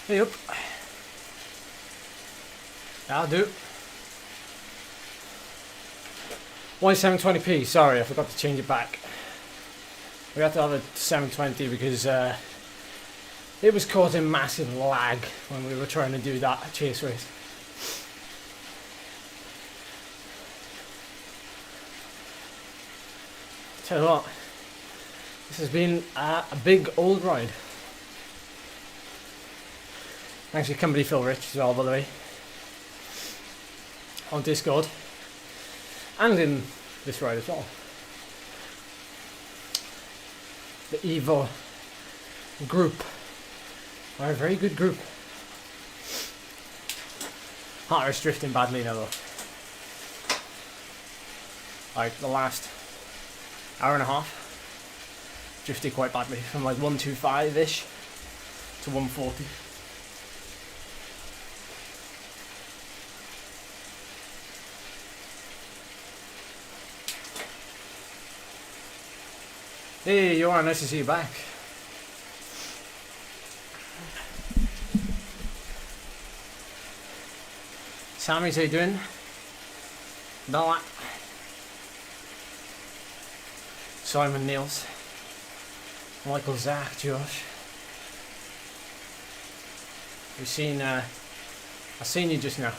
Hey up. That'll do. Why 720p? Sorry, I forgot to change it back. We had to have a 720 because it was causing massive lag when we were trying to do that chase race. Tell you what, this has been a big old ride. Thanks to company Phil Rich as well, by the way, on Discord and in this ride as well. The EVO group are a very good group. Heart rate's drifting badly now though. Like the last hour and a half, drifted quite badly from like 125-ish to 140. Hey, you are, nice to see you back. Sammy, how you doing? Bella. Simon, Niels. Michael, Zach, Josh. We've seen, I seen you just now.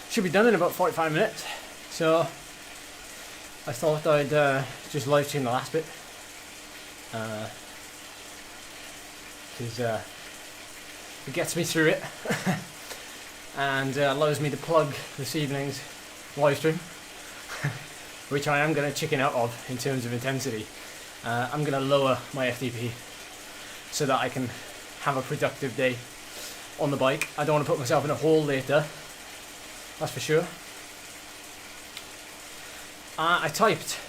Should be done in about 45 minutes, so I thought I'd just live stream the last bit because it gets me through it and allows me to plug this evening's live stream, which I am going to chicken out of in terms of intensity. I'm going to lower my FTP so that I can have a productive day on the bike. I don't want to put myself in a hole later. That's for sure. I typed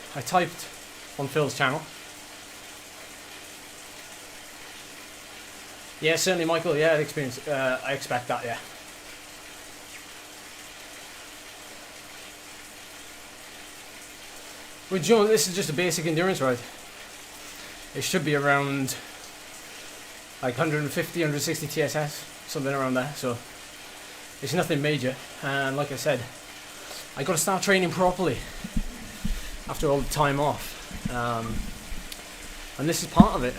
on Phil's channel. Yeah, certainly, Michael. Yeah, experience. I expect that. Yeah. Well, John, this is just a basic endurance ride. It should be around like 150, 160 TSS, something around there. So. It's nothing major, and like I said, I got to start training properly after all the time off, and this is part of it.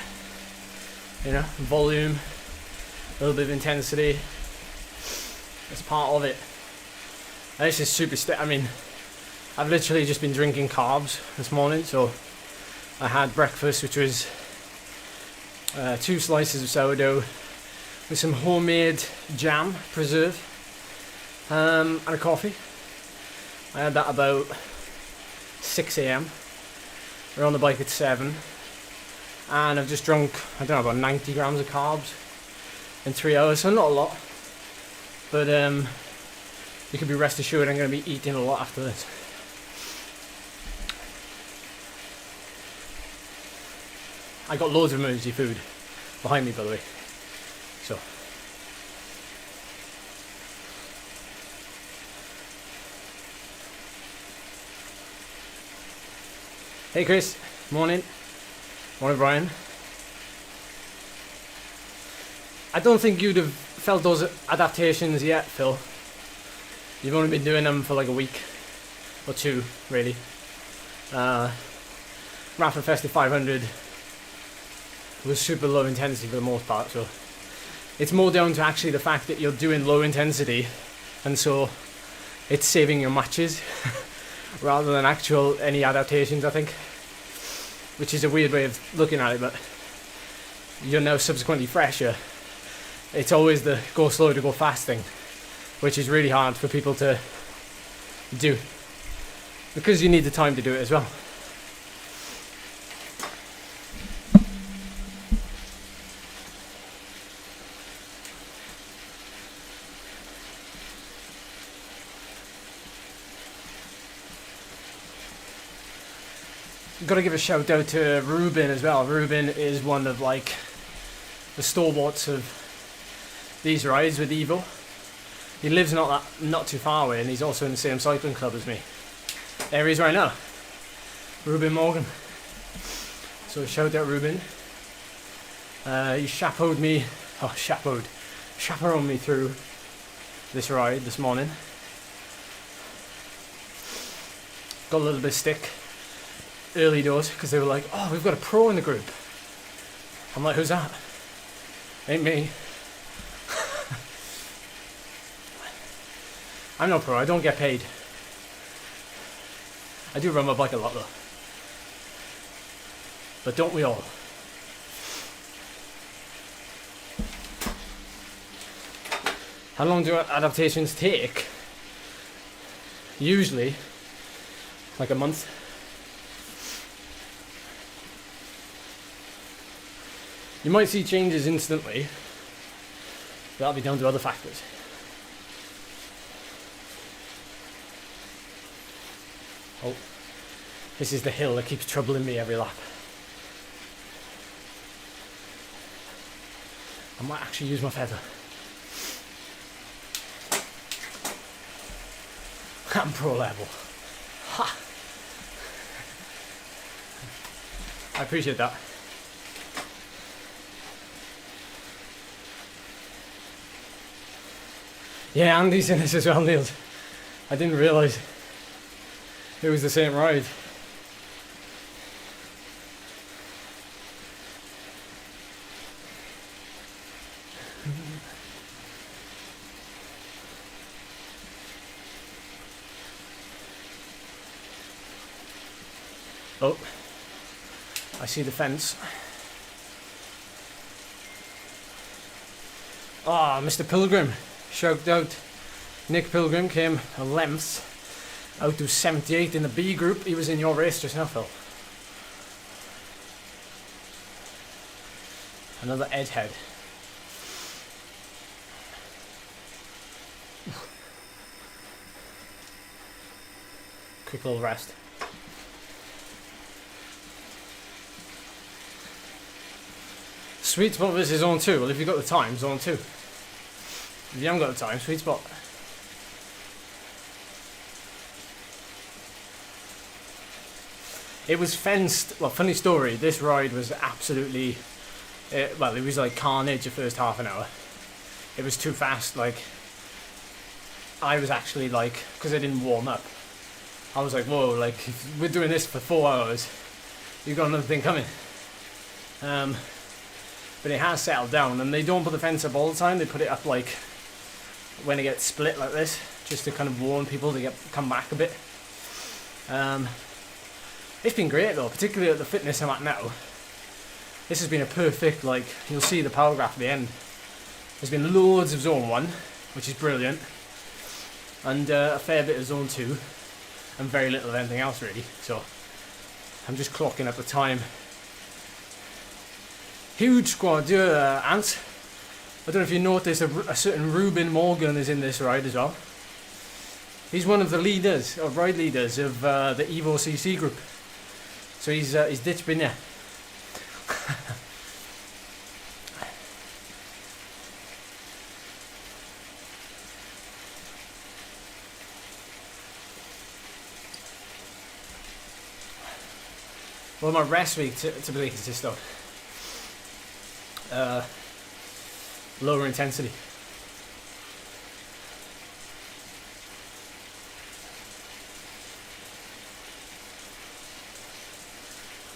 You know, volume, a little bit of intensity. It's part of it. And this is super. I mean, I've literally just been drinking carbs this morning. So I had breakfast, which was 2 slices of sourdough with some homemade jam preserve. And a coffee. I had that about 6 AM. We're on the bike at 7, and I've just drunk, I don't know, about 90 grams of carbs in 3 hours, so not a lot, but you can be rest assured I'm going to be eating a lot after this. I got loads of emergency food behind me, by the way, so hey Chris, morning. Morning Brian. I don't think you'd have felt those adaptations yet, Phil. You've only been doing them for like a week or 2, really. Rapid Festive 500 was super low intensity for the most part, so it's more down to actually the fact that you're doing low intensity, and so it's saving your matches. Rather than actual any adaptations, I think, which is a weird way of looking at it, but you're now subsequently fresher. It's always the go slow to go fast thing, which is really hard for people to do because you need the time to do it as well. Got to give a shout out to Ruben as well. Ruben is one of like the stalwarts of these rides with EVO. He lives not too far away, and he's also in the same cycling club as me. There he is right now, Ruben Morgan. So shout out Ruben. He chaperoned me through this ride this morning. Got a little bit of stick early doors because they were like, oh, we've got a pro in the group. I'm like, who's that? Ain't me. I'm no pro, I don't get paid. I do run my bike a lot though. But don't we all? How long do adaptations take? Usually, like a month. You might see changes instantly, but that'll be down to other factors. Oh, this is the hill that keeps troubling me every lap. I might actually use my feather. I'm pro level. Ha! I appreciate that. Yeah, Andy's in this as well, Niels. I didn't realise it was the same ride. Oh, I see the fence. Ah, Mr. Pilgrim. Shout out. Nick Pilgrim came a length out to 78 in the B group. He was in your race just now, Phil. Another Ed head. Quick little rest. Sweet spot versus zone 2. Well, if you've got the time, zone 2. If you haven't got the time, sweet spot. It was fenced. Well, funny story, this ride was absolutely, well, it was like carnage the first half an hour. It was too fast. Like, I was actually like, because I didn't warm up, I was like, whoa, like, if we're doing this for 4 hours, you've got another thing coming. But it has settled down, and they don't put the fence up all the time. They put it up like when it gets split like this, just to kind of warn people to come back a bit. It's been great though, particularly at the fitness I'm at now. This has been a perfect, like, you'll see the power graph at the end. There's been loads of zone 1, which is brilliant, and a fair bit of zone 2, and very little of anything else really. So I'm just clocking up the time. Huge squad, Ant. I don't know if you noticed, a certain Ruben Morgan is in this ride as well. He's one of the leaders, or ride leaders, of the EVO CC group. So he's ditched Bynea. Well, my rest week typically consists of lower intensity.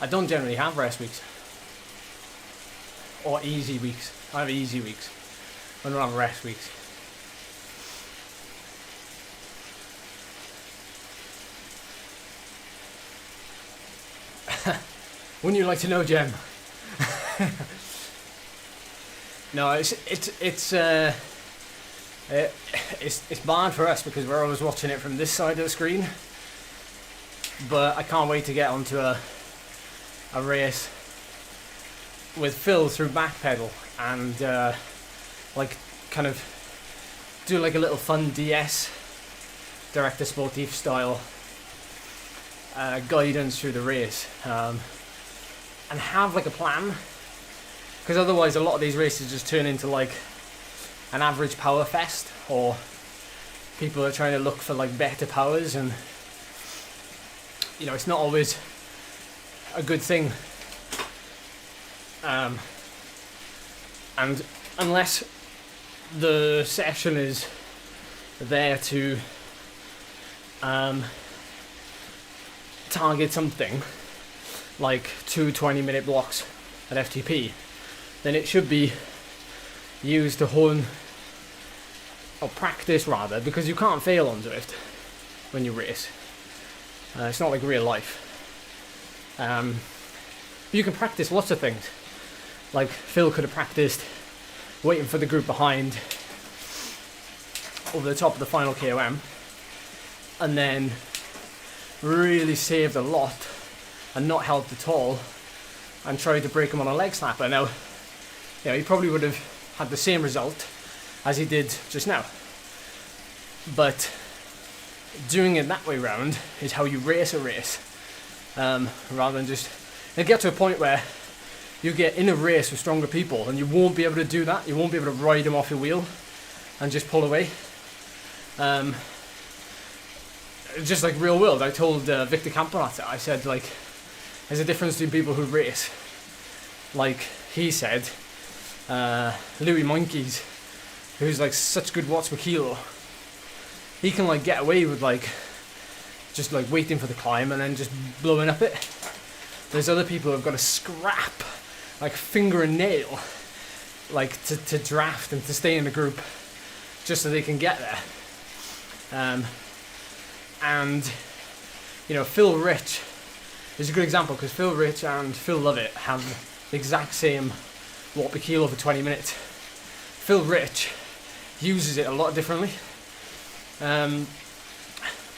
I don't generally have rest weeks or easy weeks. I have easy weeks. I don't have rest weeks. Wouldn't you like to know, Jem? No, it's bad for us because we're always watching it from this side of the screen. But I can't wait to get onto a race with Phil through backpedal and like kind of do like a little fun DS director sportif style guidance through the race, and have like a plan, because otherwise a lot of these races just turn into like an average power fest, or people are trying to look for like better powers, and you know, it's not always a good thing And unless the session is there to target something like 2 20-minute blocks at FTP, then it should be used to hone or practice rather, because you can't fail on Zwift when you race. It's not like real life. But you can practice lots of things. Like Phil could have practiced waiting for the group behind over the top of the final KOM, and then really saved a lot and not helped at all, and tried to break him on a leg slapper. Now, you know, he probably would have had the same result as he did just now. But doing it that way round is how you race a race, rather than just... It'll get to a point where you get in a race with stronger people and you won't be able to do that. You won't be able to ride them off your wheel and just pull away. Just like real world, I told Victor Campanata, I said, like, there's a difference between people who race. Like he said, Louis Monkeys, who's like such good watts per kilo, he can like get away with like just like waiting for the climb and then just blowing up it. There's other people who've got to scrap like finger and nail like to draft and to stay in the group just so they can get there. And you know, Phil Rich is a good example, because Phil Rich and Phil Lovett have the exact same watt per kilo for 20 minutes. Phil Rich uses it a lot differently,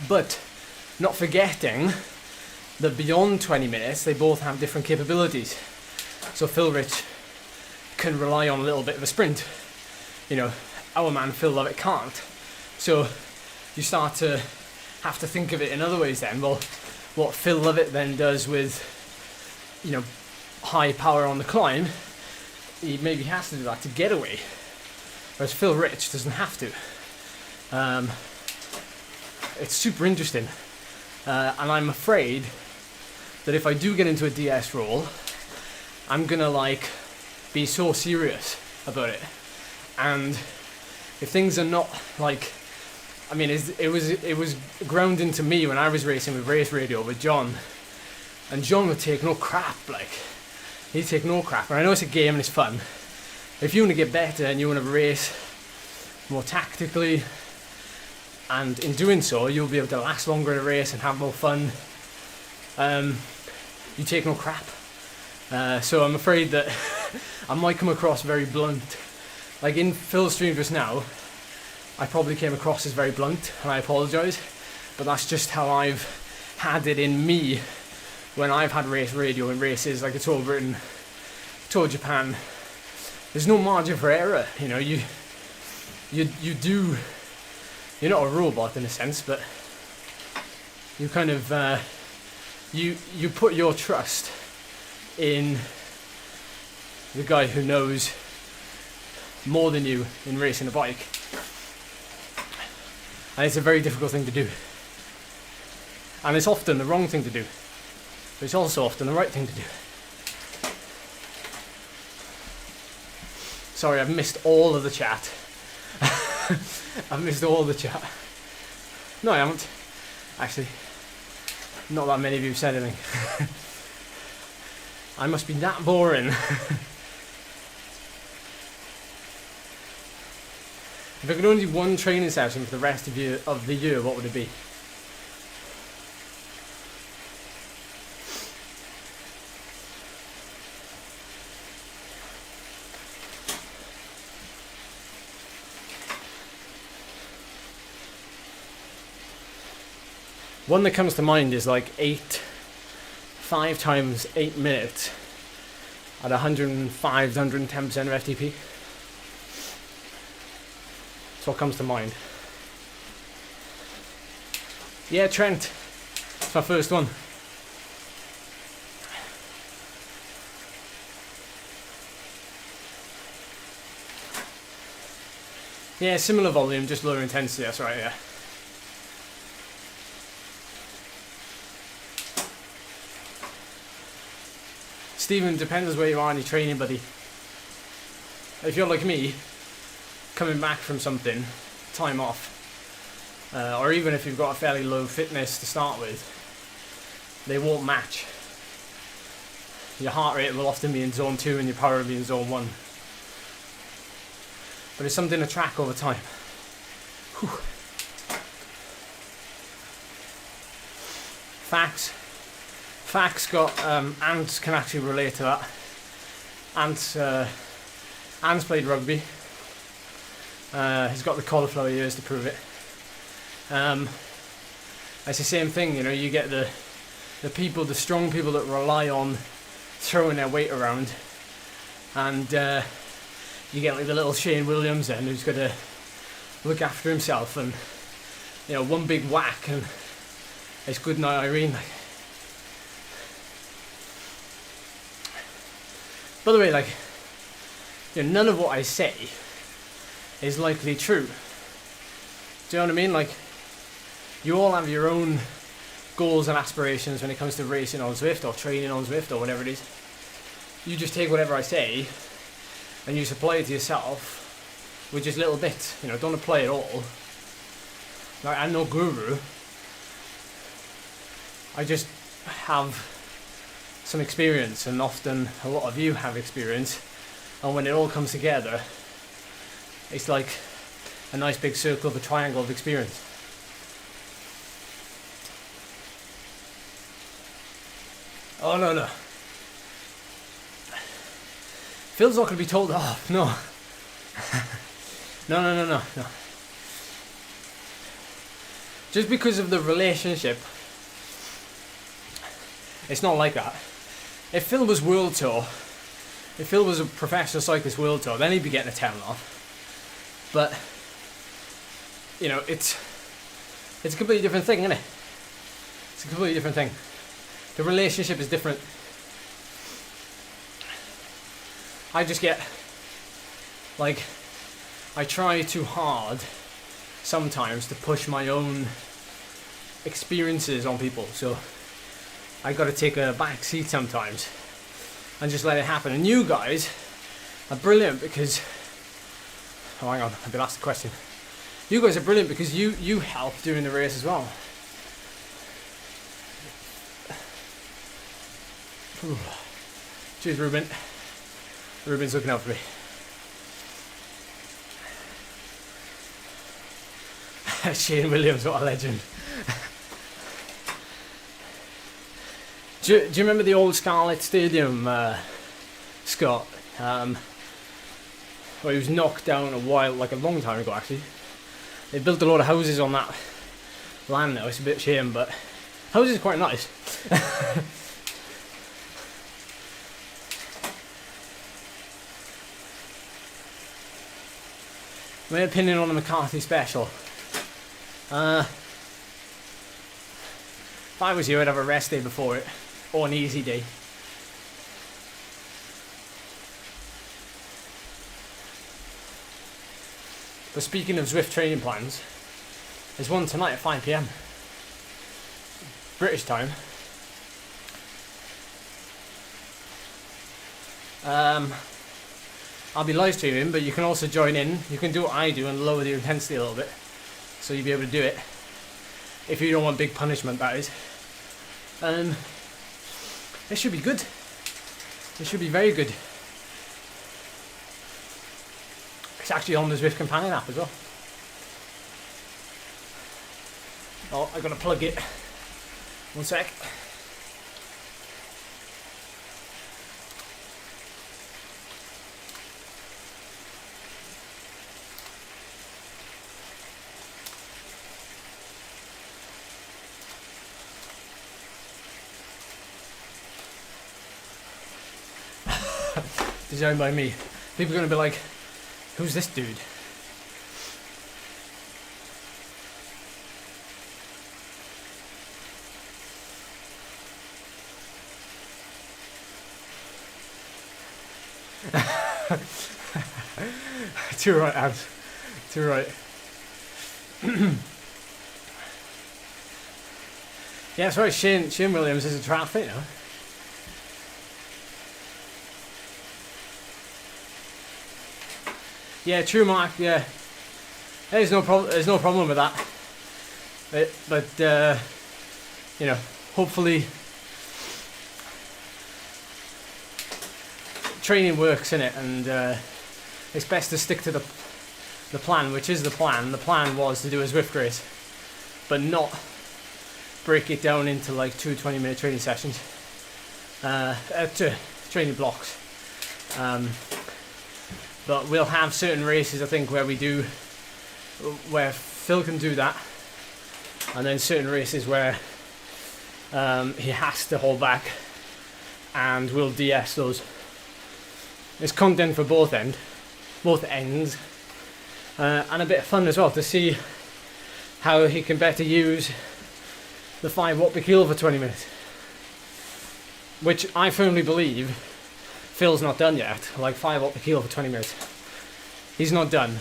but not forgetting that beyond 20 minutes they both have different capabilities. So Phil Rich can rely on a little bit of a sprint, you know, our man Phil Lovett can't. So you start to have to think of it in other ways then. Well, what Phil Lovett then does with, you know, high power on the climb, he maybe has to do that to get away, whereas Phil Rich doesn't have to. It's super interesting, and I'm afraid that if I do get into a DS role, I'm gonna like be so serious about it, and if things are not like, I mean, it was ground into me when I was racing with Race Radio with John, and John would take no crap. Like, he'd take no crap. And I know it's a game and it's fun. If you want to get better and you want to race more tactically, and in doing so you'll be able to last longer in a race and have more fun, you take no crap. So I'm afraid that I might come across very blunt. Like in Phil's stream just now, I probably came across as very blunt, and I apologise, but that's just how I've had it in me when I've had race radio in races. Like I told Britain, told Japan, there's no margin for error. You know, you do, you're not a robot in a sense, but you kind of you put your trust in the guy who knows more than you in racing a bike. And it's a very difficult thing to do. And it's often the wrong thing to do. But it's also often the right thing to do. Sorry, I've missed all of the chat. I've missed all the chat. No, I haven't. Actually, not that many of you have said anything. I must be that boring. If I could only do one training session for the rest of the year, what would it be? One that comes to mind is like 5 times 8 minutes at 105 to 110% of FTP. That's what comes to mind. Yeah, Trent. It's my first one. Yeah, similar volume, just lower intensity, that's right, yeah. Stephen, depends where you are in your training, buddy. If you're like me, coming back from something, time off, or even if you've got a fairly low fitness to start with, they won't match. Your heart rate will often be in zone 2 and your power will be in zone 1. But it's something to track over time. Whew. Facts got, Ants can actually relate to that. Ants played rugby. He's got the cauliflower ears to prove it. It's the same thing, you know, you get the people, the strong people that rely on throwing their weight around, and you get like the little Shane Williams then, who's got to look after himself, and you know, one big whack and it's good night Irene. By the way, like, you know, none of what I say is likely true. Do you know what I mean? Like, you all have your own goals and aspirations when it comes to racing on Zwift or training on Zwift or whatever it is. You just take whatever I say and you supply it to yourself with just little bits. You know, don't apply it all. Like, I'm no guru. I just have some experience, and often a lot of you have experience, and when it all comes together, it's like a nice big circle of a triangle of experience. Oh no. Phil's not going to be told off, no. No. Just because of the relationship, it's not like that. If Phil was World Tour, if Phil was a professional cyclist World Tour, then he'd be getting a telling off. But, you know, it's a completely different thing, isn't it? It's a completely different thing. The relationship is different. I just get, like, I try too hard sometimes to push my own experiences on people, so I got to take a back seat sometimes and just let it happen. And you guys are brilliant because, oh hang on, I've been asked a question. You guys are brilliant because you help during the race as well. Cheers, Ruben. Ruben's looking out for me. Shane Williams, what a legend. Do you remember the old Scarlet Stadium, Scott? Well, he was knocked down a long time ago actually. They built a lot of houses on that land now. It's a bit of a shame, but houses are quite nice. My opinion on the McCarthy special. If I was you, I'd have a rest day before it, or an easy day. But speaking of Zwift training plans, there's one tonight at 5 PM. British time. I'll be live streaming, but you can also join in. You can do what I do and lower the intensity a little bit, so you'll be able to do it. If you don't want big punishment, that is. It should be good. It should be very good. It's actually on the Zwift Companion app as well. Oh, I gotta plug it. One sec. Designed by me. People are going to be like, who's this dude? Too right, Abs. Too right. Yeah, that's right. Shane Williams is a triathlete now. Yeah, true, Mark. Yeah, there's no problem. There's no problem with that. But you know, hopefully, training works in it, and it's best to stick to the plan, which is the plan. The plan was to do a Zwift race, but not break it down into like 2 20-minute training sessions, training blocks. But we'll have certain races, I think, where Phil can do that, and then certain races where he has to hold back, and we'll DS those. It's content for both ends, and a bit of fun as well to see how he can better use the 5 watt per kilo for 20 minutes, which I firmly believe Phil's not done yet. Like 5 watt per kilo for 20 minutes, he's not done.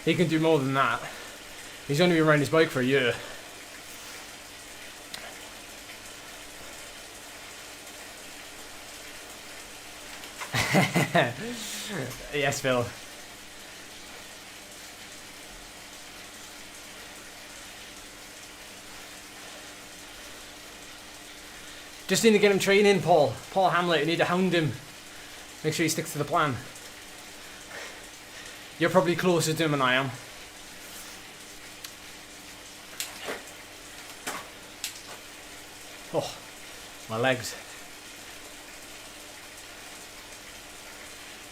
He can do more than that. He's only been riding his bike for a year. Yes, Phil. Just need to get him training, Paul Hamlet. You need to hound him. Make sure he sticks to the plan. You're probably closer to him than I am. Oh, my legs.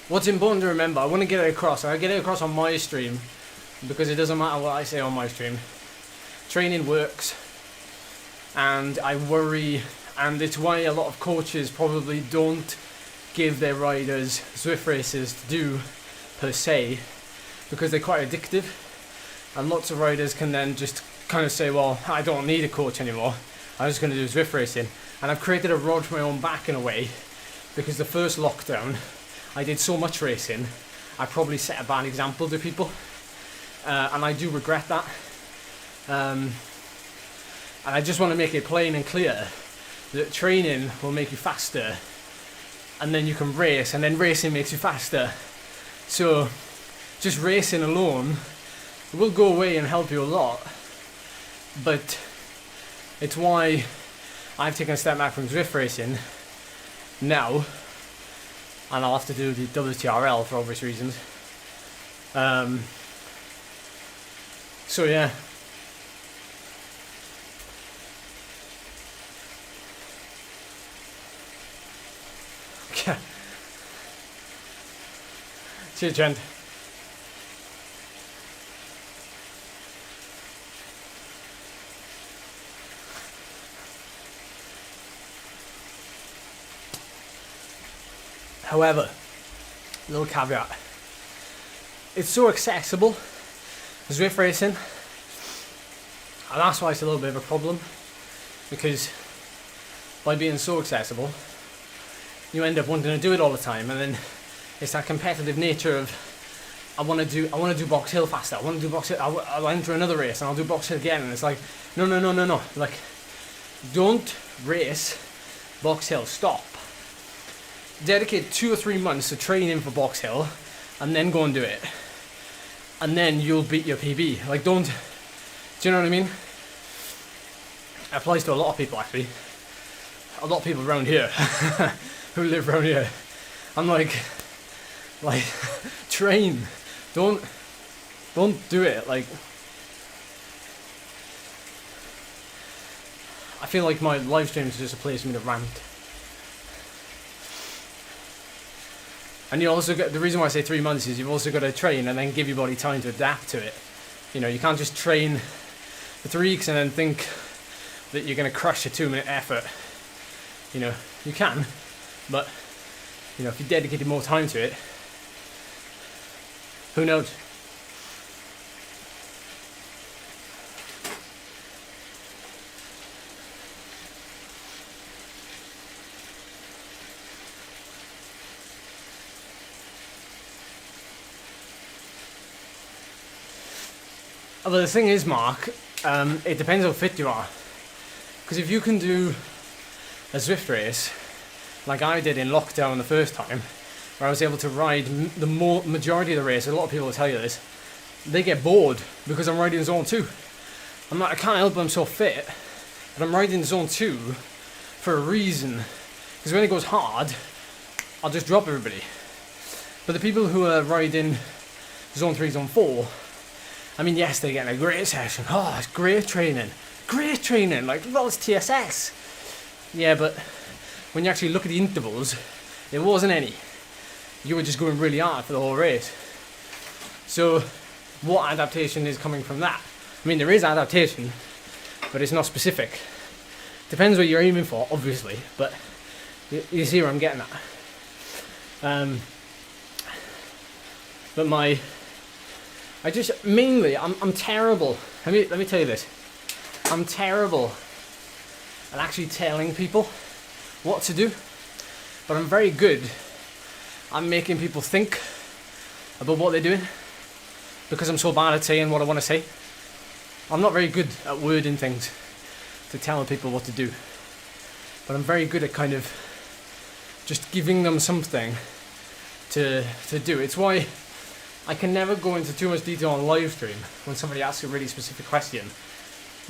What's important to remember, I want to get it across. I get it across on my stream, because it doesn't matter what I say on my stream. Training works, and I worry, and it's why a lot of coaches probably don't give their riders Zwift races to do per se, because they're quite addictive, and lots of riders can then just kind of say, well, I don't need a coach anymore, I'm just going to do Zwift racing. And I've created a rod for my own back in a way, because the first lockdown I did so much racing, I probably set a bad example to people, and I do regret that. And I just want to make it plain and clear that training will make you faster, and then you can race, and then racing makes you faster. So just racing alone will go away and help you a lot, but it's why I've taken a step back from Zwift racing now, and I'll have to do the WTRL for obvious reasons. So yeah. Cheers, Trent. However, little caveat, it's so accessible, Zwift racing, and that's why it's a little bit of a problem, because by being so accessible, you end up wanting to do it all the time, and then it's that competitive nature of I want to do Box Hill faster, I want to do Box Hill, I'll enter another race and I'll do Box Hill again, and it's like no, like, don't race Box Hill, stop. Dedicate 2 or 3 months to training for Box Hill, and then go and do it, and then you'll beat your PB. Like, do you know what I mean? It applies to a lot of people, actually. A lot of people around here who live around here. I'm like train. Don't do it. Like, I feel like my live streams is just a place for me to rant. And you also get, the reason why I say 3 months is you've also got to train and then give your body time to adapt to it. You know, you can't just train for 3 weeks and then think that you're going to crush a 2-minute effort. You know, you can, but, you know, if you dedicated more time to it, who knows? Well, the thing is, Mark, it depends how fit you are. Because if you can do a Zwift race, like I did in lockdown the first time, where I was able to ride the majority of the race. A lot of people will tell you this. They get bored because I'm riding zone 2. I can't help I'm so fit, but I'm riding zone 2 for a reason. Because when it goes hard, I'll just drop everybody. But the people who are riding zone 3, zone 4, I mean, yes, they're getting a great session. Oh, it's great training. Great training. Like, well, it's TSS. Yeah, but when you actually look at the intervals, there wasn't any. You were just going really hard for the whole race. So, what adaptation is coming from that? I mean, there is adaptation, but it's not specific. Depends what you're aiming for, obviously, but you see where I'm getting at. But I'm terrible. Let me tell you this. I'm terrible at actually telling people what to do, but I'm very good at making people think about what they're doing, because I'm so bad at saying what I want to say. I'm not very good at wording things to tell people what to do, but I'm very good at kind of just giving them something to do. It's why I can never go into too much detail on live stream when somebody asks a really specific question,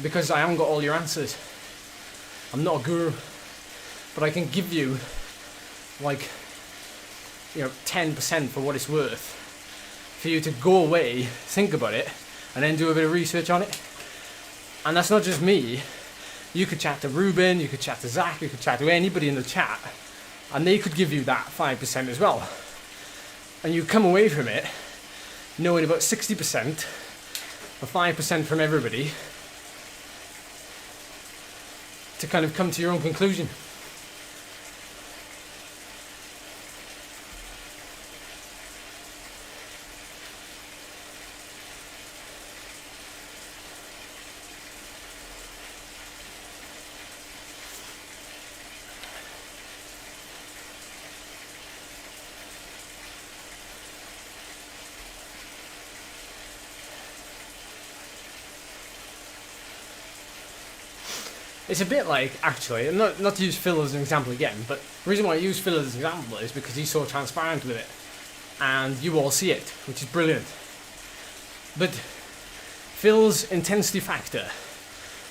because I haven't got all your answers. I'm not a guru, but I can give you 10% for what it's worth, for you to go away, think about it, and then do a bit of research on it. And that's not just me. You could chat to Ruben, you could chat to Zach, you could chat to anybody in the chat, and they could give you that 5% as well. And you come away from it knowing about 60% or 5% from everybody to kind of come to your own conclusion. It's a bit like, actually, not to use Phil as an example again, but the reason why I use Phil as an example is because he's so transparent with it, and you all see it, which is brilliant. But Phil's intensity factor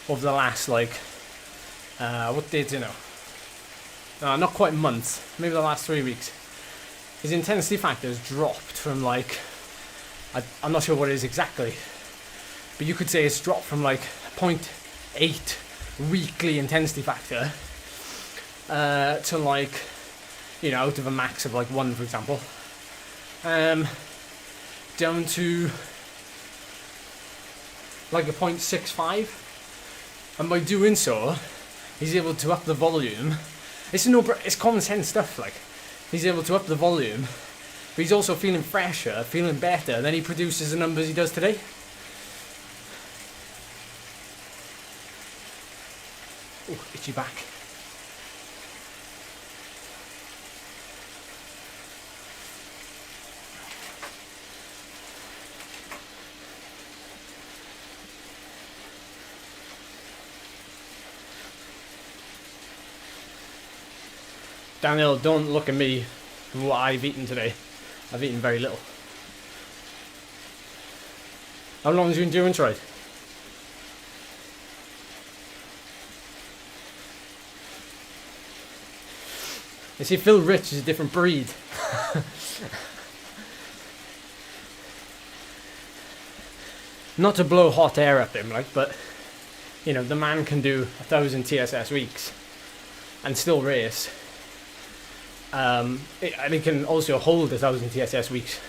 over the last, what days you know? Not quite months, maybe the last 3 weeks. His intensity factor has dropped from I'm not sure what it is exactly, but you could say it's dropped from 0.8 weekly intensity factor to out of a max of 1, for example, down to a 0.65, and by doing so he's able to up the volume. It's common sense stuff. He's able to up the volume, but he's also feeling fresher, feeling better, than he produces the numbers he does today. Oh, itchy back. Daniel, don't look at me and what I've eaten today. I've eaten very little. How long is your endurance ride? You see, Phil Rich is a different breed. Not to blow hot air at him, but the man can do 1,000 TSS weeks and still race. And he can also hold 1,000 TSS weeks.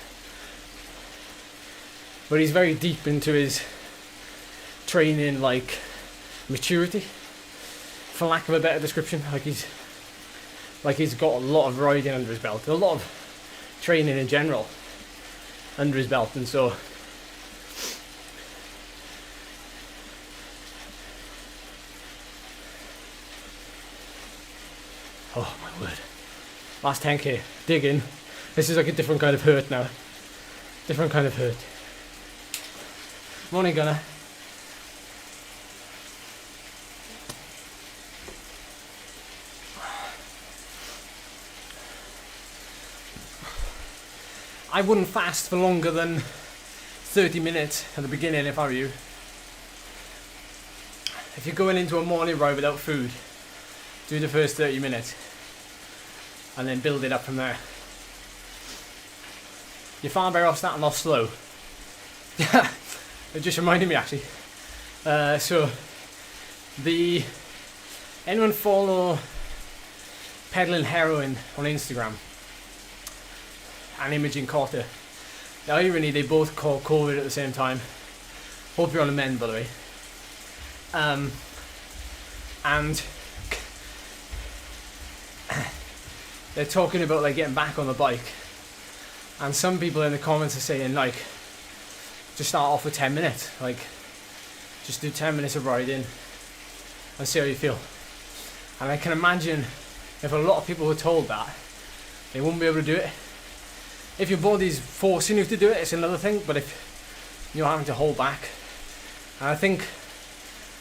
But he's very deep into his training, maturity, for lack of a better description. He's got a lot of riding under his belt, a lot of training in general under his belt, and so oh my word. Last 10k, digging. This is a different kind of hurt now. Different kind of hurt. Morning, Gunnar. I wouldn't fast for longer than 30 minutes at the beginning if I were you. If you're going into a morning ride without food, do the first 30 minutes and then build it up from there. You're far better off starting off slow. It just reminded me actually. Anyone follow Peddling Heroin on Instagram? And Imogen Carter. The irony, they both caught COVID at the same time. Hope you're on the mend, by the way. And they're talking about like getting back on the bike. And some people in the comments are saying like, just start off with 10 minutes. Like, just do 10 minutes of riding and see how you feel. And I can imagine if a lot of people were told that, they wouldn't be able to do it. If your body's forcing you to do it, it's another thing, but if you're having to hold back, and I think,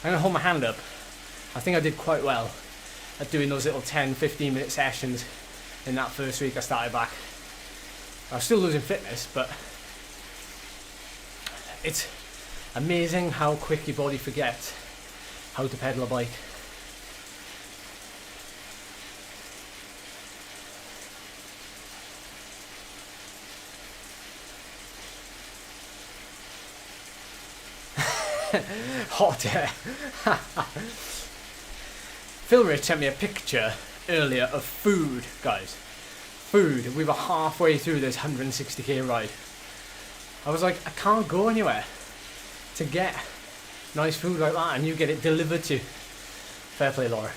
I'm going to hold my hand up, I think I did quite well at doing those little 10-15 minute sessions in that first week I started back. I was still losing fitness, but it's amazing how quick your body forgets how to pedal a bike. Hot air. Phil Rich sent me a picture earlier of food, guys. Food. We were halfway through this 160k ride. I was like, I can't go anywhere to get nice food like that, and you get it delivered to you. Fair play, Laura.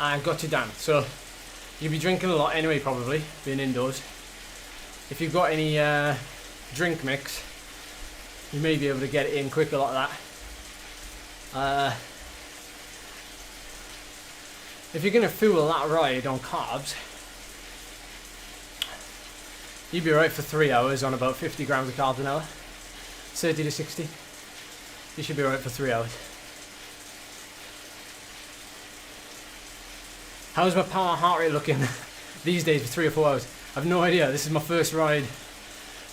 I've got you down. So you'll be drinking a lot anyway, probably being indoors. If you've got any drink mix, you may be able to get it in quicker like that. If you're going to fuel that ride on carbs, you'd be right for 3 hours on about 50 grams of carbs an hour. 30 to 60. You should be right for 3 hours. How's my power heart rate looking these days for 3 or 4 hours? I've no idea. This is my first ride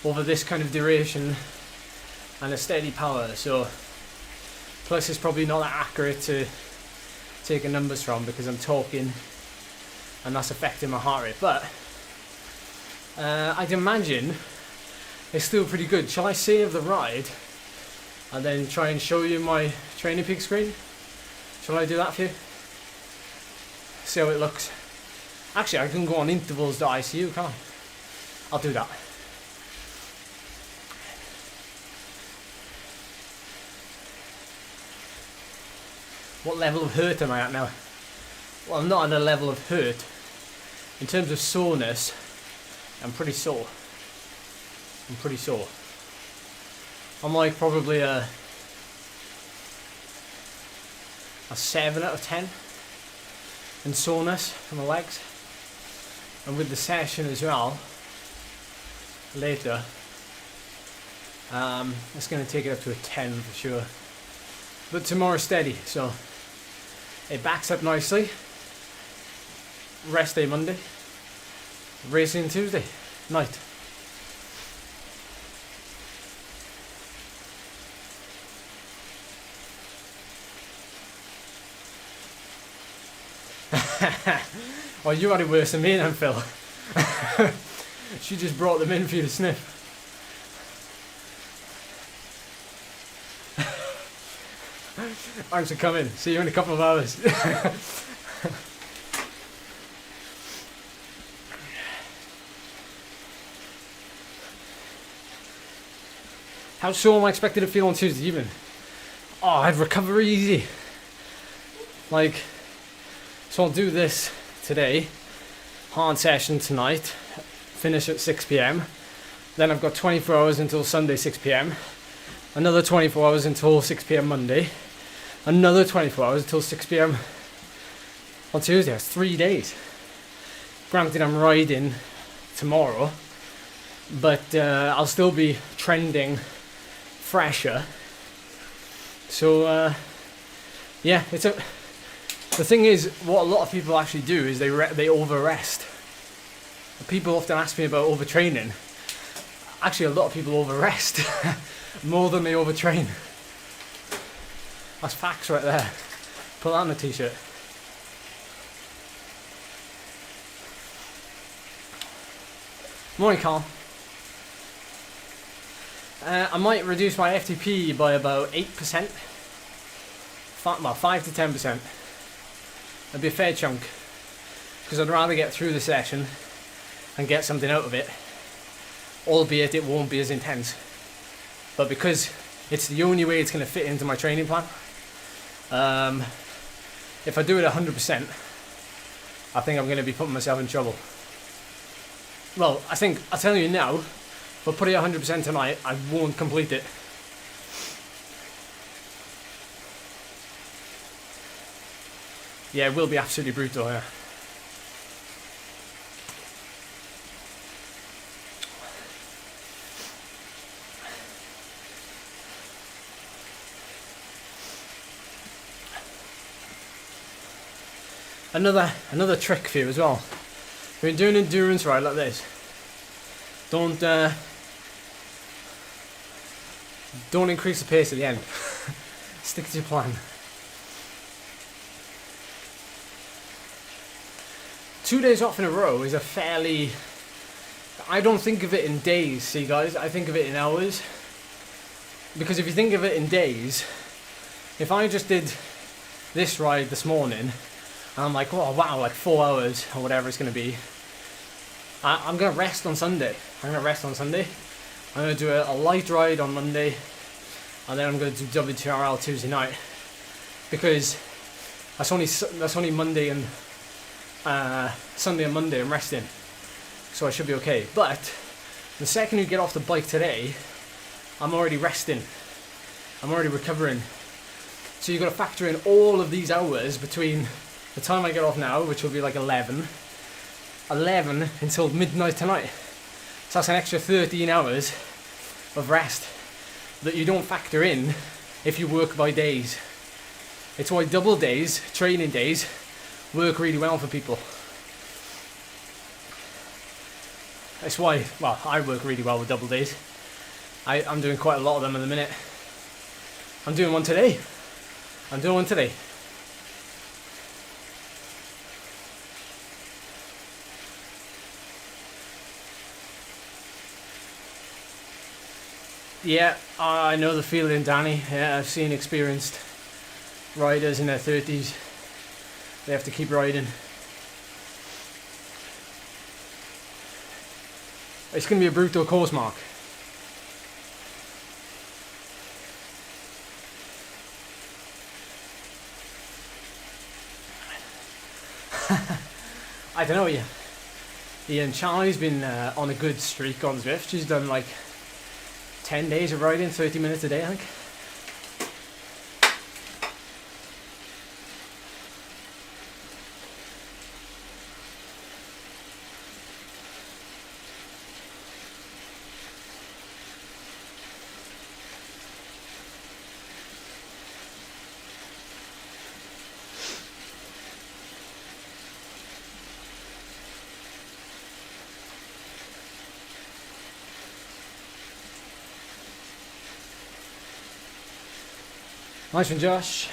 over this kind of duration and a steady power, so plus it's probably not that accurate to take numbers from because I'm talking and that's affecting my heart rate, but I'd imagine it's still pretty good. Shall I save the ride and then try and show you my training peak screen? Shall I do that for you? See how it looks. Actually, I can go on Intervals.icu, can't I? I'll do that. What level of hurt am I at now? Well, I'm not at a level of hurt. In terms of soreness, I'm pretty sore. I'm like probably a 7 out of 10 in soreness from my legs. And with the session as well, later, it's going to take it up to a 10 for sure. But tomorrow's steady, so it backs up nicely. Rest day Monday, racing Tuesday night. Oh, you had it worse than me then, Phil. She just brought them in for you to sniff. Thanks for coming. See you in a couple of hours. How sore am I expected to feel on Tuesday evening? Oh, I'd recover easy. Like, so I'll do this today, hard session tonight, finish at 6 p.m. Then I've got 24 hours until Sunday 6 p.m. Another 24 hours until 6 p.m. Monday. Another 24 hours until 6 p.m. on Tuesday. That's 3 days. Granted, I'm riding tomorrow, but I'll still be trending fresher So yeah, the thing is, what a lot of people actually do is they over rest. People often ask me about overtraining. Actually, a lot of people over rest more than they overtrain. That's facts right there. Put that on a t-shirt. Morning, Carl. I might reduce my FTP by about 8%. Well, 5 to 10%. That'd be a fair chunk. Because I'd rather get through the session and get something out of it. Albeit it won't be as intense. But because it's the only way it's going to fit into my training plan. If I do it 100%, I think I'm going to be putting myself in trouble. Well, I'll tell you now, if I put it 100% tonight, I won't complete it. Yeah, it will be absolutely brutal, yeah. Another trick for you as well. When you're doing an endurance ride like this, don't increase the pace at the end. Stick to your plan. 2 days off in a row is a fairly... I don't think of it in days, see guys, I think of it in hours. Because if you think of it in days, if I just did this ride this morning, and I'm like, oh wow, like 4 hours or whatever it's going to be. I'm going to rest on Sunday. I'm going to do a light ride on Monday. And then I'm going to do WTRL Tuesday night. Because that's only Monday and Sunday and Monday I'm resting. So I should be okay. But the second you get off the bike today, I'm already resting. I'm already recovering. So you've got to factor in all of these hours between the time I get off now, which will be like 11 until midnight tonight. So that's an extra 13 hours of rest that you don't factor in if you work by days. It's why double days, training days, work really well for people. That's why, well, I work really well with double days. I'm doing quite a lot of them at the minute. I'm doing one today. Yeah, I know the feeling, Danny. Yeah, I've seen experienced riders in their 30s. They have to keep riding. It's going to be a brutal course, Mark. I don't know, Ian. Charlie's been on a good streak on Zwift. She's done like 10 days of riding, 30 minutes a day, I think. Nice one, Josh.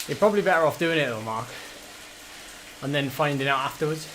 You're probably better off doing it though, Mark, and then finding out afterwards.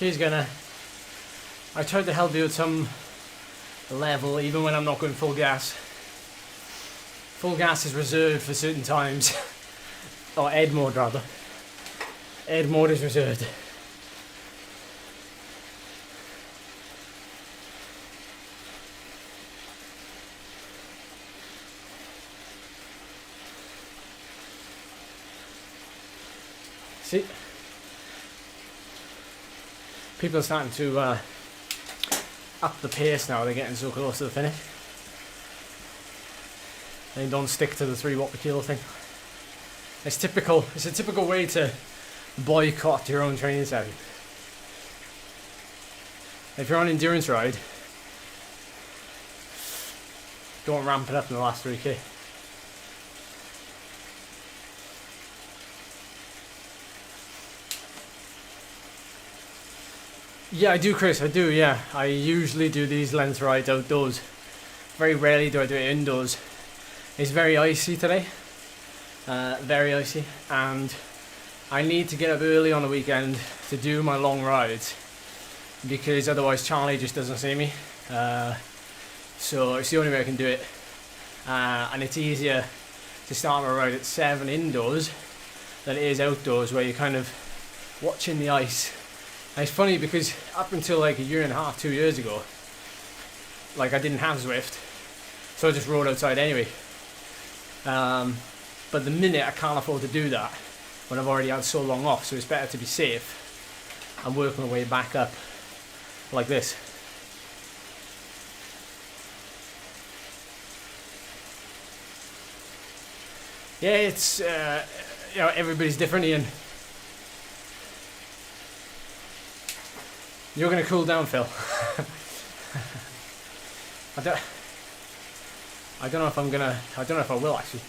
I tried to help you at some level, even when I'm not going full gas. Full gas is reserved for certain times, or ed mode rather. Ed mode is reserved. See, people are starting to up the pace now. They're getting so close to the finish. They don't stick to the 3 watt per kilo thing. It's typical. It's a typical way to boycott your own training session. If you're on endurance ride, don't ramp it up in the last 3k. Yeah, I do, Chris. I do. Yeah, I usually do these length rides outdoors. Very rarely do I do it indoors. It's very icy today. Very icy, and I need to get up early on the weekend to do my long rides because otherwise Charlie just doesn't see me. So it's the only way I can do it, and it's easier to start my ride at 7 indoors than it is outdoors, where you're kind of watching the ice. And it's funny because up until like a year and a half, 2 years ago, like I didn't have Zwift, so I just rode outside anyway. But the minute I can't afford to do that when I've already had so long off, so it's better to be safe and work my way back up like this. Yeah, it's you know, everybody's different, Ian. You're gonna cool down, Phil. I don't know if I'm gonna. I don't know if I will actually.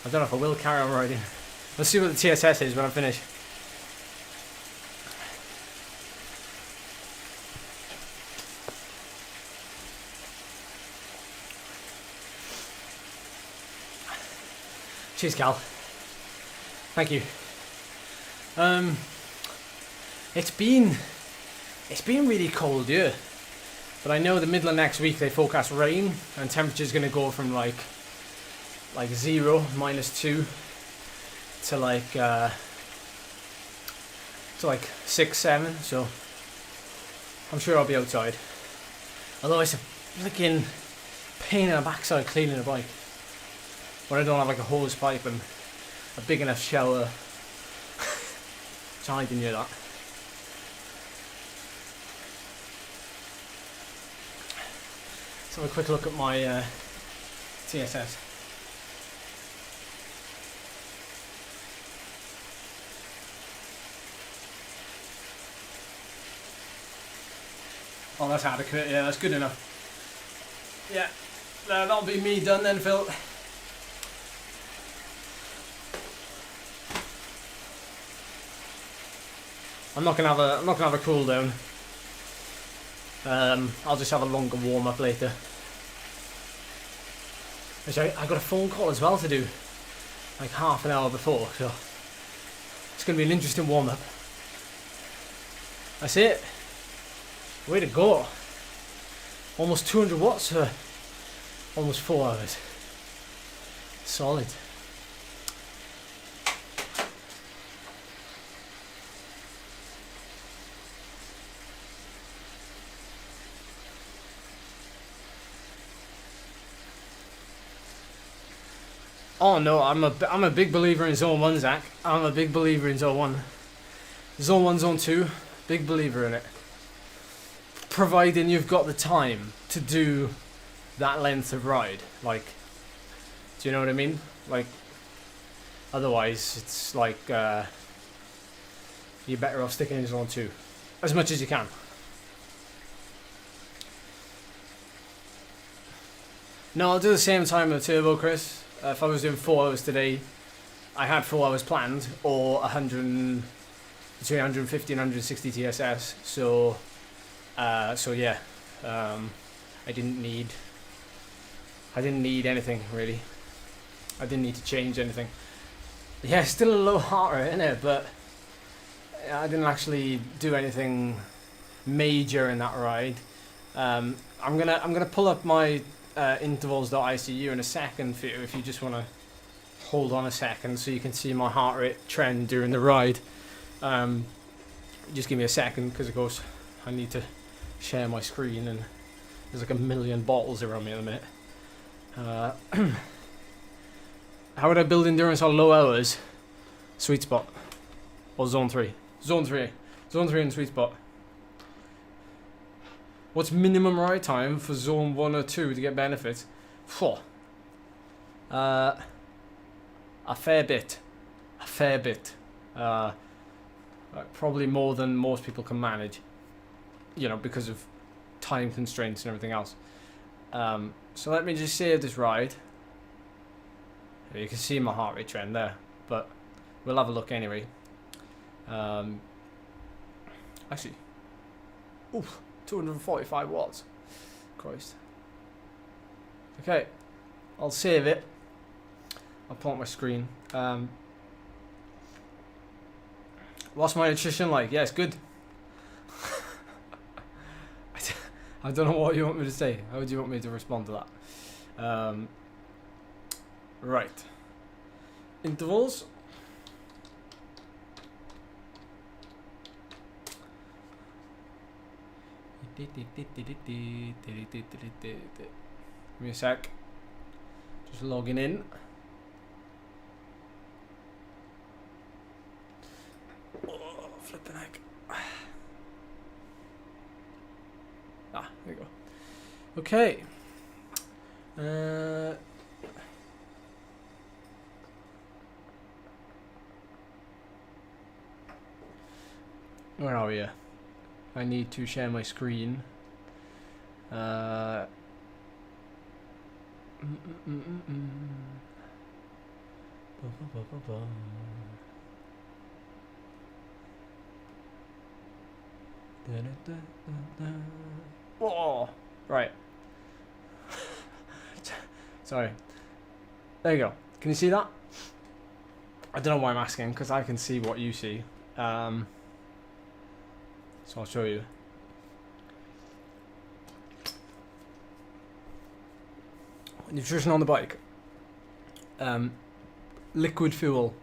I don't know if I will carry on riding. Let's see what the TSS is when I finish. Cheers, Cal. Thank you. It's been really cold here, but I know the middle of next week they forecast rain and temperature's going to go from like 0, -2 to like 6, 7. So I'm sure I'll be outside. Although it's a freaking pain in the backside cleaning a bike when I don't have like a hose pipe and a big enough shower. Charlie didn't hear that. Let's have a quick look at my TSS. Oh, that's adequate. Yeah, that's good enough. Yeah, that'll be me done then, Phil. I'm not gonna have a cool down. I'll just have a longer warm up later. Which I got a phone call as well to do, like half an hour before, so it's gonna be an interesting warm up. That's it. Way to go. Almost 200 watts for almost 4 hours. Solid. Oh no, I'm a big believer in Zone 1, Zach. I'm a big believer in Zone 1. Zone 1, Zone 2, big believer in it. Providing you've got the time to do that length of ride. Like, do you know what I mean? Like, otherwise it's like, you're better off sticking in Zone 2. As much as you can. No, I'll do the same time with Turbo, Chris. If I was doing 4 hours today, I had 4 hours planned, or between 150 and 160 TSS. So yeah, I didn't need anything really. I didn't need to change anything. Yeah, still a low heart rate, isn't it? But I didn't actually do anything major in that ride. I'm gonna pull up my Intervals.icu in a second for you if you just want to hold on a second so you can see my heart rate trend during the ride. Just give me a second because of course I need to share my screen and there's like a million bottles around me in a minute. How would I build endurance on low hours? Sweet spot. Or zone 3? Zone 3 and sweet spot. What's minimum ride time for zone 1 or 2 to get benefits? A fair bit. Probably more than most people can manage. You know, because of time constraints and everything else. So let me just save this ride. You can see my heart rate trend there, but we'll have a look anyway. Actually, oof, 245 watts. Christ. Okay, I'll save it. I'll pull up my screen. What's my nutrition like? Yeah, it's good. I don't know what you want me to say. How would you want me to respond to that? Right. Intervals. Give me a sec. Just logging in. Oh, flipping heck. Ah, there you go. Okay. Where are we? I need to share my screen. Whoa! Right. Sorry. There you go. Can you see that? I don't know why I'm asking, because I can see what you see. So I'll show you. Nutrition on the bike. Liquid fuel.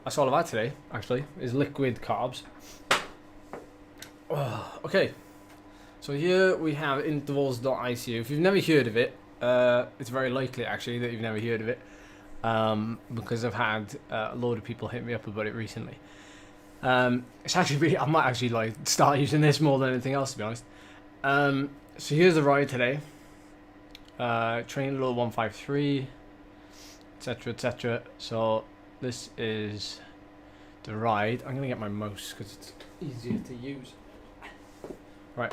That's all I've had today, actually, is liquid carbs. Oh, okay. So here we have Intervals.icu. If you've never heard of it, it's very likely actually that you've never heard of it. Because I've had a load of people hit me up about it recently. It's actually really, I might actually like start using this more than anything else, to be honest. So here's the ride today. Train low 153, etc, etc. So this is the ride. I'm gonna get my mouse because it's easier to use. Right.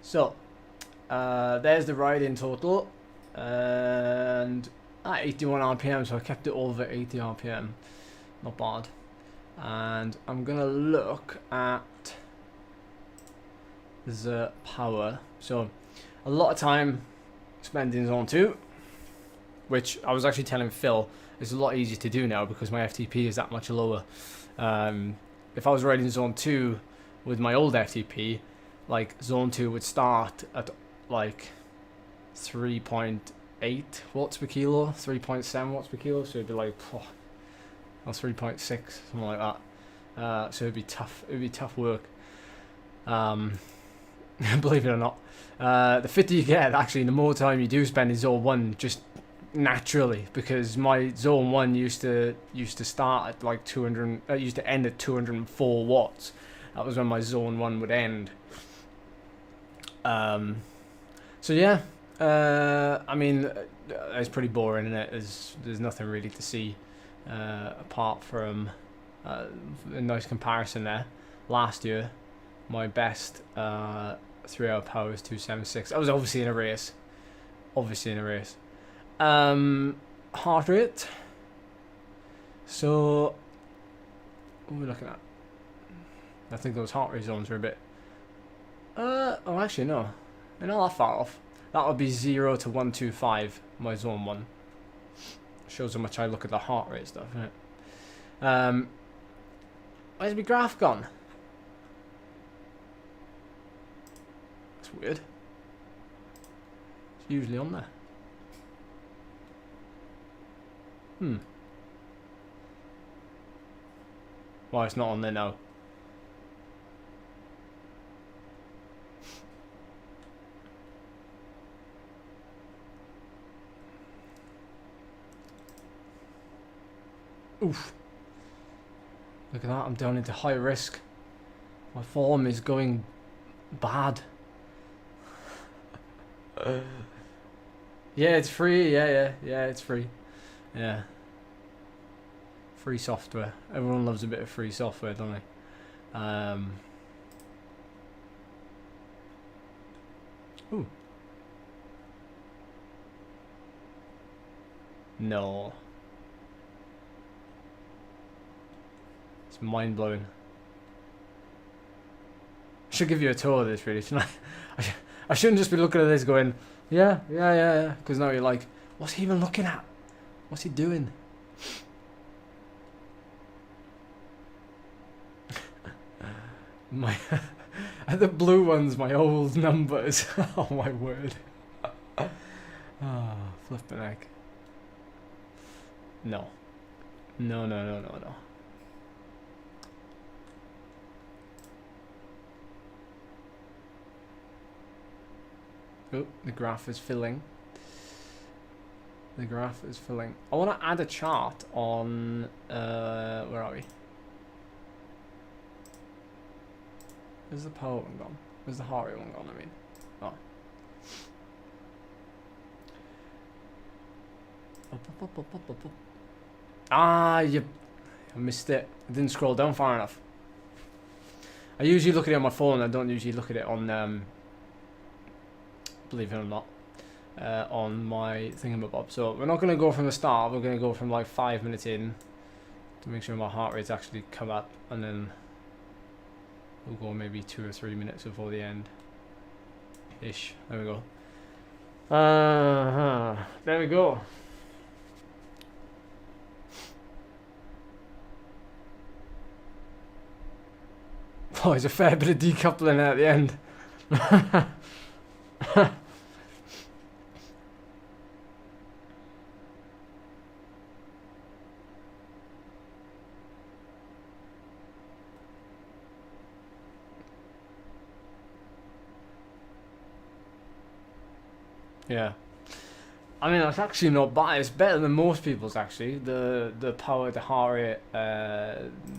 So there's the ride in total, and at 81 RPM, so I kept it over 80 RPM, not bad. And I'm gonna look at the power. So a lot of time spent in zone 2, which I was actually telling Phil is a lot easier to do now because my FTP is that much lower. If I was riding zone 2 with my old FTP, like zone 2 would start at like 3.8 watts per kilo, 3.7 watts per kilo, so it'd be like, or 3.6, something like that. So it'd be tough work. Believe it or not, the fitter you get, actually, the more time you do spend in zone 1, just naturally, because my zone 1 used to start at like 200, used to end at 204 watts. That was when my zone 1 would end. So yeah, I mean, it's pretty boring, isn't it? There's nothing really to see apart from a nice comparison there. Last year, my best 3-hour power was 276. I was obviously in a race. Heart rate. So what are we looking at? I think those heart rate zones are a bit. Oh, actually no, they're not that far off. That would be 0 to 125. My zone 1. Shows how much I look at the heart rate stuff, innit? Where's my graph gone? That's weird. It's usually on there. Well, it's not on there now. Oof. Look at that, I'm down into high risk. My form is going bad. Yeah, it's free. Yeah, it's free. Yeah. Free software. Everyone loves a bit of free software, don't they? Ooh. No. It's mind-blowing. I should give you a tour of this, really, shouldn't I? I shouldn't just be looking at this going, yeah. Because now you're like, what's he even looking at? What's he doing? My the blue ones, my old numbers. Oh my word. Oh, flipping heck. No. No. Oh, the graph is filling. The graph is filling. I want to add a chart on, where are we? Where's the power one gone? Where's the heart rate one gone, I mean? Oh. Ah, I missed it. I didn't scroll down far enough. I usually look at it on my phone. I don't usually look at it on, believe it or not, on my thingamabob. So we're not going to go from the start. We're going to go from like 5 minutes in to make sure my heart rate's actually come up, and then we'll go maybe 2 or 3 minutes before the end. Ish. There we go. There we go. Oh, there's a fair bit of decoupling at the end. Yeah, I mean that's actually not bad. It's better than most people's actually. The power, the heart rate,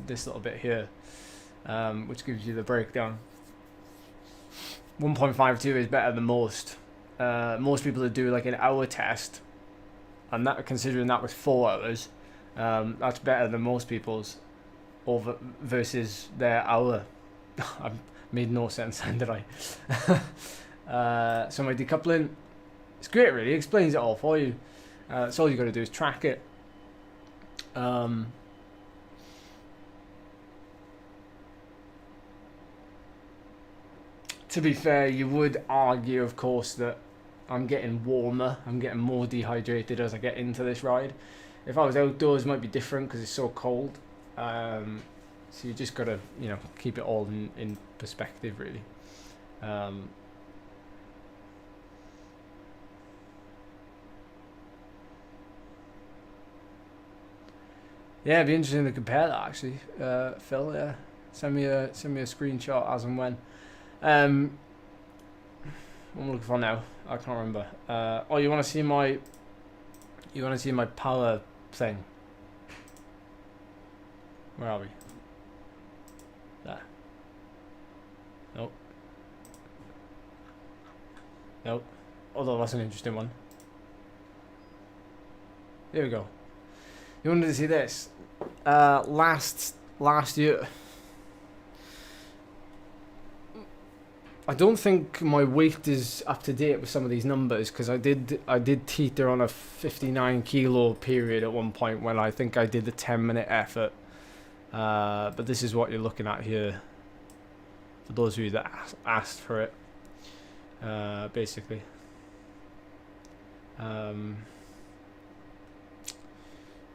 this little bit here, which gives you the breakdown. 1.52 is better than most. Most people that do like an hour test, and that considering that was 4 hours, that's better than most people's over versus their hour. I made no sense then, did I? So my decoupling. It's great, really. It explains it all for you. So all you got to do is track it. To be fair, you would argue, of course, that I'm getting warmer. I'm getting more dehydrated as I get into this ride. If I was outdoors, it might be different because it's so cold. So you just got to, keep it all in perspective, really. Yeah, it'd be interesting to compare that actually, Phil. Yeah, send me a screenshot as and when. What am I looking for now? I can't remember. Oh, you want to see my power thing? Where are we? There. Nope. Nope. Although that's an interesting one. There we go. You wanted to see this? Last year, I don't think my weight is up to date with some of these numbers because I did teeter on a 59 kilo period at one point when I think I did a 10-minute effort. But this is what you're looking at here. For those of you that asked for it, basically.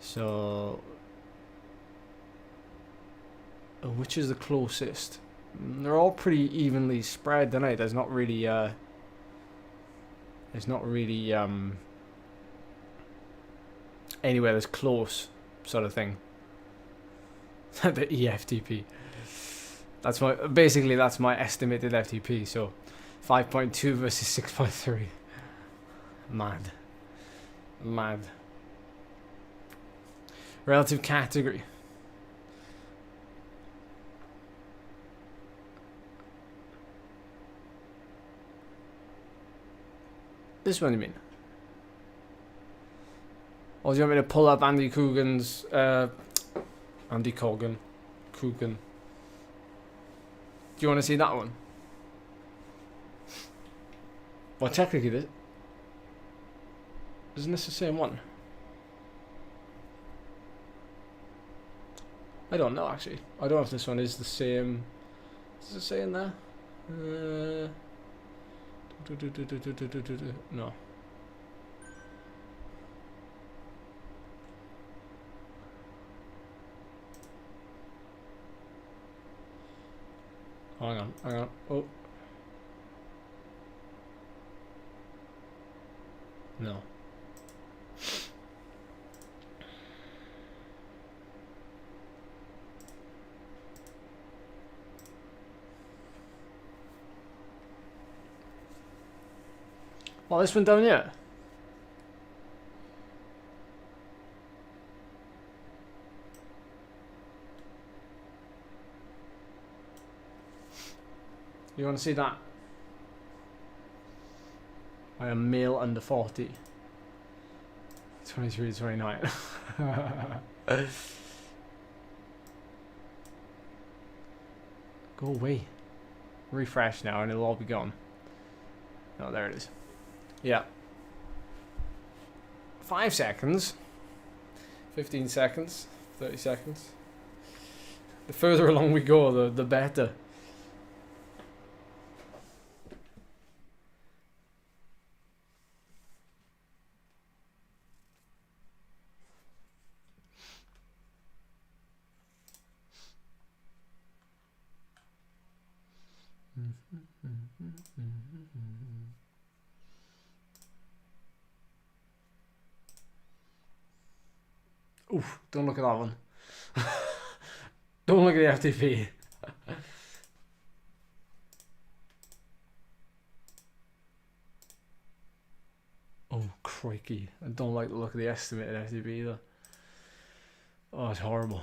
So, which is the closest? They're all pretty evenly spread, don't they? There's not really anywhere that's close, sort of thing. The EFTP. That's my estimated FTP. So 5.2 versus 6.3. Mad. Relative category. This one, you mean? Or do you want me to pull up Andy Coogan's Coogan. Do you want to see that one? Well, technically, isn't this the same one? I don't know, actually. I don't know if this one is the same. Does it say in there? No. Hang on. Oh. No. Oh, this one down here. You want to see that? I am male under 40. 23 to 29. Go away. Refresh now and it'll all be gone. Oh, there it is. Yeah. 5 seconds. 15 seconds. 30 seconds. The further along we go, the better. Oof, don't look at that one. Don't look at the FTP. Oh, crikey. I don't like the look of the estimated FTP either. Oh, it's horrible.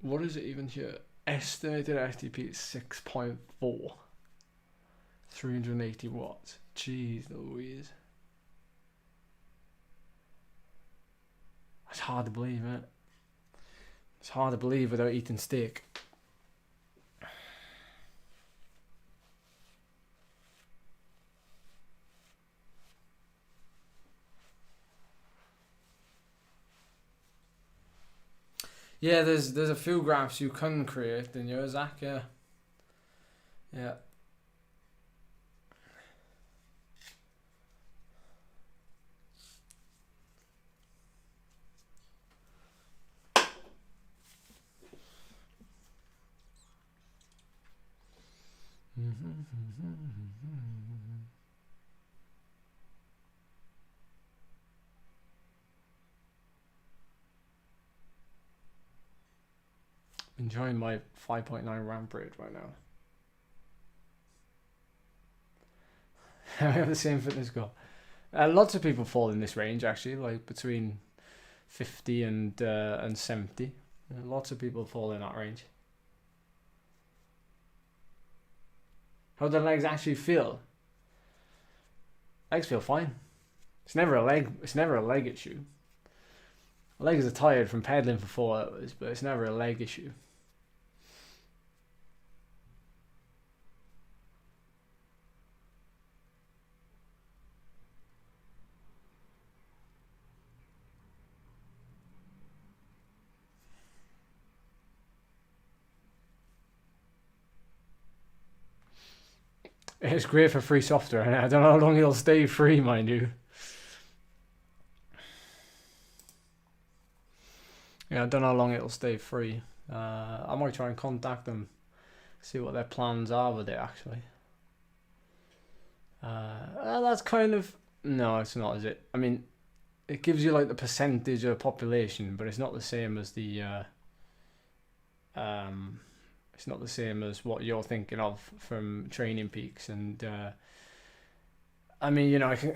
What is it even here? Estimated FTP is 6.4. 380 watts. Jeez Louise. It's hard to believe, isn't it? It's hard to believe without eating steak. Yeah, there's a few graphs you can create in your Zach, yeah. Yeah. Enjoying my 5.9 ramp rate right now. I have the same fitness goal. Lots of people fall in this range actually, like between 50 and 70. Lots of people fall in that range. How do the legs actually feel? Legs feel fine. It's never a leg issue. Legs are tired from pedaling for 4 hours, but it's never a leg issue. It's great for free software, and I don't know how long it'll stay free, mind you. Yeah, I don't know how long it'll stay free. I might try and contact them, see what their plans are with it actually. That's kind of, no, it's not, is it? I mean, it gives you like the percentage of population, but it's not the same as the it's not the same as what you're thinking of from Training Peaks. And I mean, you know, I can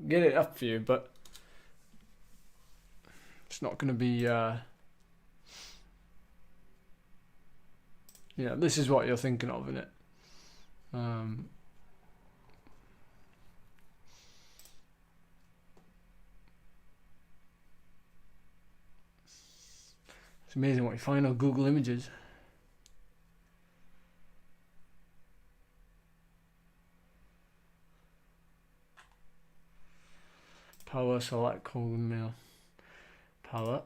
get it up for you, but it's not going to be you know, this is what you're thinking of, isn't it? It's amazing what you find on Google Images. Power, select code mail. Power.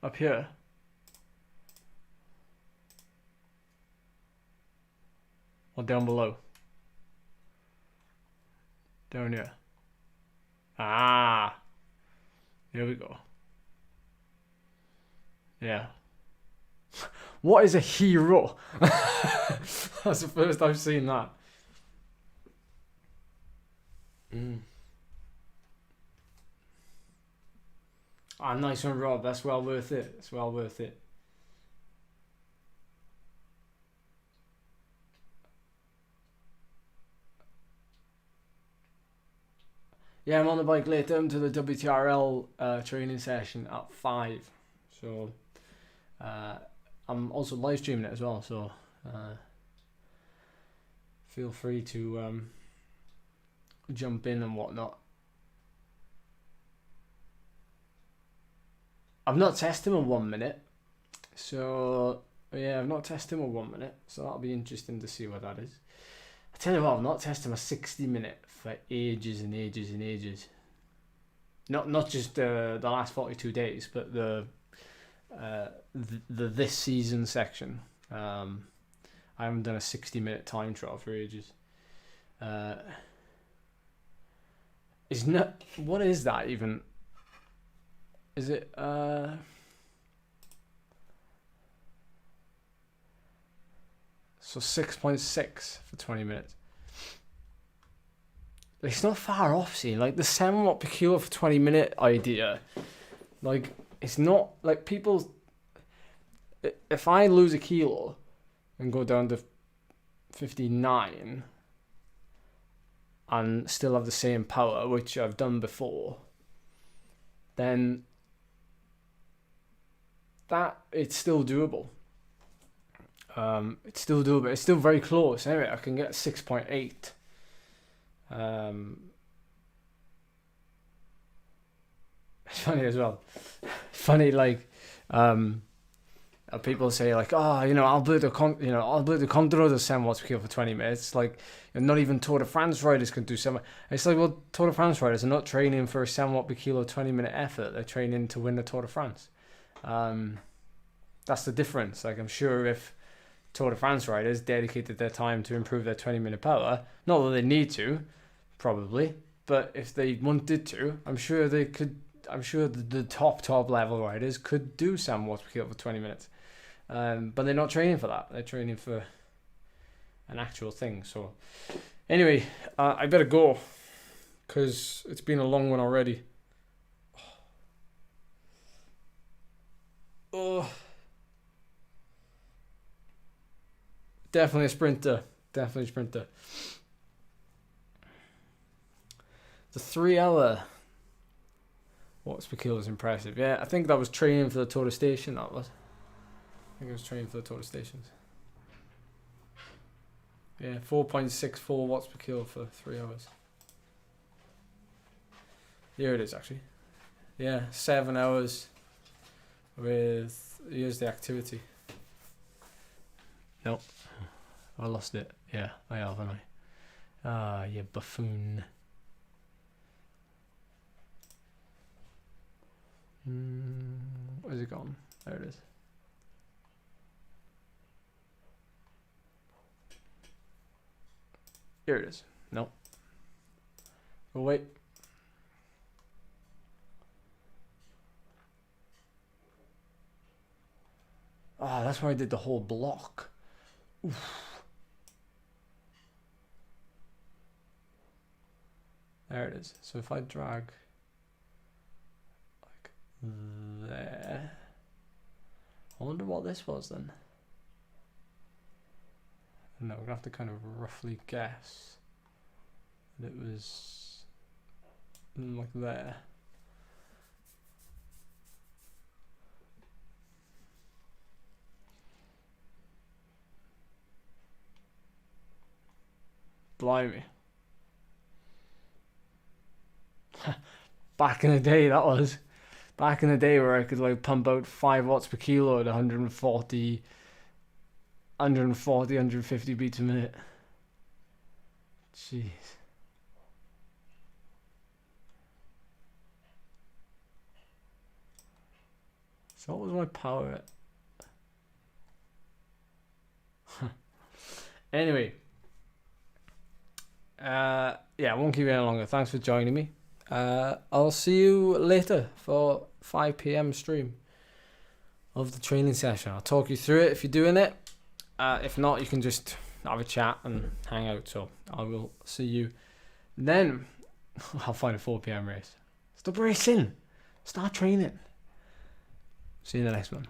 Up here. Or down below? Down here. Ah! Here we go. Yeah. What is a hero? That's the first I've seen that. Ah, nice one, Rob. That's well worth it. It's well worth it. Yeah, I'm on the bike later. I'm to the WTRL training session at 5. So I'm also live streaming it as well. So feel free to jump in and whatnot. I've not tested him in 1 minute. So yeah, I've not tested him in 1 minute. So that'll be interesting to see what that is. I tell you what, I've not tested my 60-minute for ages and ages and ages. Not just the last 42 days, but the this season section. I haven't done a 60-minute time trial for ages. Is not, what is that even? Is it so 6.6 for 20 minutes. It's not far off, see, like the 7 watt per kilo for 20-minute idea. Like, it's not like people. If I lose a kilo and go down to 59 and still have the same power, which I've done before, then that it's still doable. It's still doable. It's still very close. Anyway, I can get 6.8. It's funny as well. Funny, like, people say like, oh, you know, Alberto Contador does 7 watts per kilo for 20 minutes. Like, not even Tour de France riders can do 7. It's like, well, Tour de France riders are not training for a 7 watt per kilo 20-minute effort. They're training to win the Tour de France. That's the difference. Like, I'm sure if Tour de France riders dedicated their time to improve their 20-minute power, not that they need to, probably, but if they wanted to, I'm sure they could. I'm sure the top level riders could do 7 watts per kilo for 20 minutes. But they're not training for that. They're training for an actual thing. So anyway, I better go because it's been a long one already. Oh, definitely a sprinter. Definitely a sprinter. The 3 hour watts per kilo is impressive. Yeah, I think that was training for the Tour de Station. That was. I think it was training for the Tour de Stations. Yeah, 4.64 watts per kilo for 3 hours. Here it is, actually. Yeah, 7 hours with. Here's the activity. Nope. I lost it. Yeah, I have, haven't I? Ah, you buffoon. Where's it gone? There it is. Here it is. No. Oh, wait. Ah, that's where I did the whole block. Oof. There it is. So if I drag like there, I wonder what this was then. No, we're gonna have to kind of roughly guess that it was like there. Blimey. Back in the day, that was. Back in the day where I could like pump out 5 watts per kilo at 140, 150 beats a minute. Jeez. So what was my power at? Anyway. Yeah, I won't keep you any longer. Thanks for joining me. I'll see you later for 5 PM stream of the training session. I'll talk you through it if you're doing it. If not, you can just have a chat and hang out. So I will see you then. I'll find a 4 PM race. Stop racing. Start training. See you in the next one.